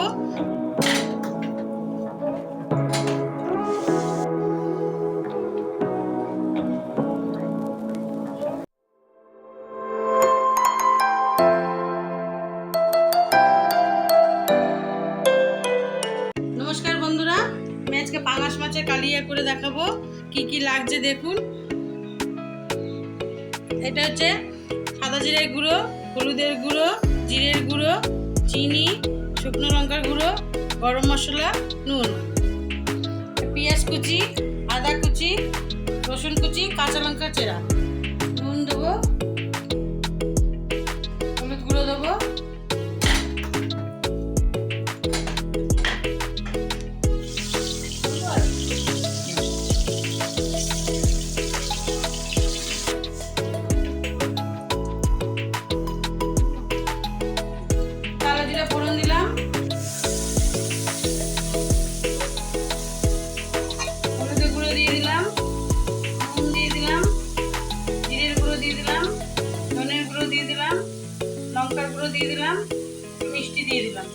দেবো। নমস্কার বন্ধুরা, আমি আজকে পাঙাশ মাছের কালিয়া করে দেখাবো কি কি লাগছে দেখুন। এটা হচ্ছে সাদা জিরের গুঁড়ো, হলুদের গুঁড়ো, জিরের গুঁড়ো, চিনি, শুকনো লঙ্কার গুঁড়ো, গরম মশলা, নুন, পেঁয়াজ কুচি, আদা কুচি, রসুন কুচি, কাঁচা লঙ্কা চেরা। নুন দেবো, হলুদ গুঁড়ো দেবো, কালো জিরা ফোড়ন দিলাম, হলুদের গুঁড়ো দিয়ে দিলাম, নুন দিয়ে দিলাম, জিরের গুঁড়ো দিয়ে দিলাম, ধনের গুঁড়ো দিয়ে দিলাম, লঙ্কার গুঁড়ো দিয়ে দিলাম, মিষ্টি দিয়ে দিলাম।